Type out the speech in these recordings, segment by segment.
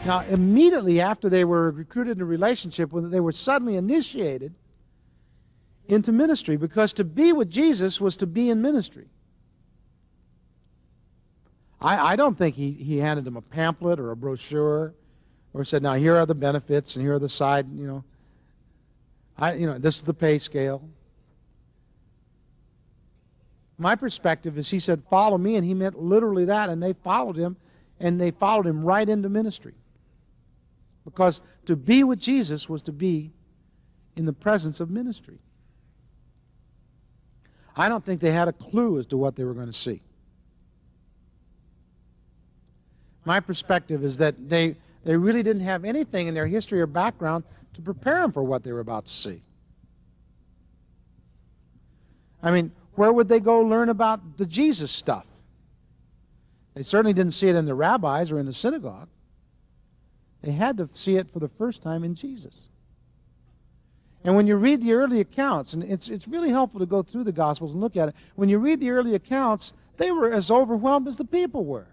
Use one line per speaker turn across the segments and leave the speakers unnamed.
Now, immediately after they were recruited in a relationship, when they were suddenly initiated into ministry, because to be with Jesus was to be in ministry. I don't think he handed them a pamphlet or a brochure or said, now here are the benefits and here are the side, this is the pay scale. My perspective is he said, follow me, and he meant literally that, and they followed him, and they followed him right into ministry. Because to be with Jesus was to be in the presence of ministry. I don't think they had a clue as to what they were going to see. My perspective is that they really didn't have anything in their history or background to prepare them for what they were about to see. I mean, where would they go learn about the Jesus stuff? They certainly didn't see it in the rabbis or in the synagogue. They had to see it for the first time in Jesus. And when you read the early accounts, and it's really helpful to go through the Gospels and look at it, when you read the early accounts, they were as overwhelmed as the people were.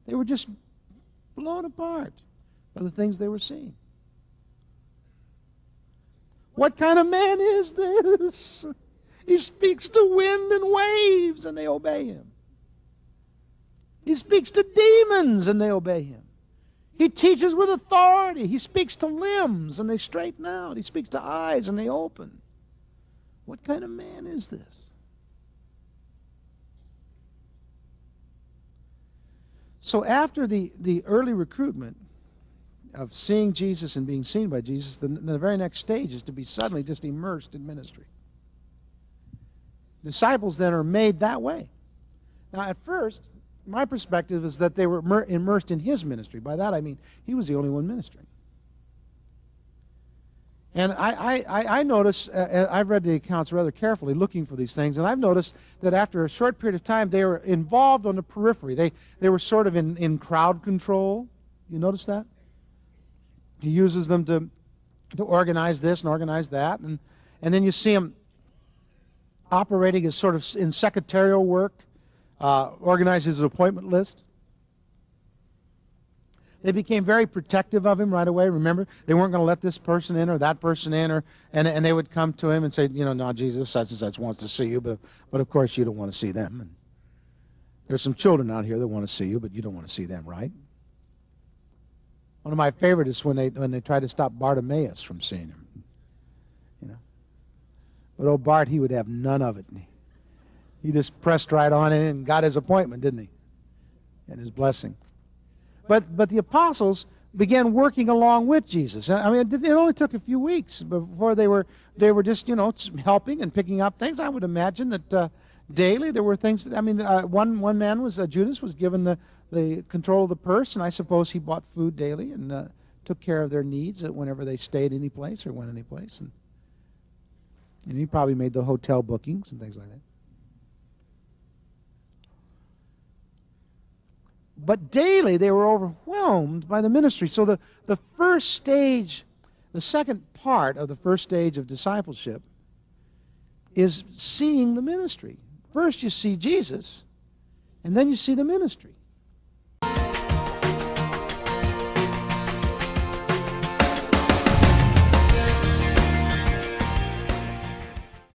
They were just blown apart by the things they were seeing. What kind of man is this? He speaks to wind and waves, and they obey him. He speaks to demons, and they obey him. He teaches with authority. He speaks to limbs, and they straighten out. He speaks to eyes, and they open. What kind of man is this? So after the early recruitment of seeing Jesus and being seen by Jesus, the very next stage is to be suddenly just immersed in ministry. Disciples then are made that way. Now, at first, my perspective is that they were immersed in his ministry. By that I mean he was the only one ministering. And I notice, I've read the accounts rather carefully looking for these things, and I've noticed that after a short period of time they were involved on the periphery. They were sort of in crowd control. You notice that? He uses them to organize this and organize that, and then you see them operating as sort of in secretarial work, organizes his appointment list. They became very protective of him right away. Remember, they weren't going to let this person in or that person in, and they would come to him and say, no, Jesus such and such wants to see you, but of course you don't want to see them. And there's some children out here that want to see you, but you don't want to see them, right? One of my favorite is when they try to stop Bartimaeus from seeing him. But old Bart, he would have none of it. He just pressed right on in and got his appointment, didn't he? And his blessing. But the apostles began working along with Jesus. I mean, it only took a few weeks before they were just helping and picking up things. I would imagine that daily there were things. One man was Judas was given the control of the purse, and I suppose he bought food daily and took care of their needs whenever they stayed any place or went any place, and he probably made the hotel bookings and things like that. But daily they were overwhelmed by the ministry. So the first stage, the second part of the first stage of discipleship is seeing the ministry. First you see Jesus, and then you see the ministry.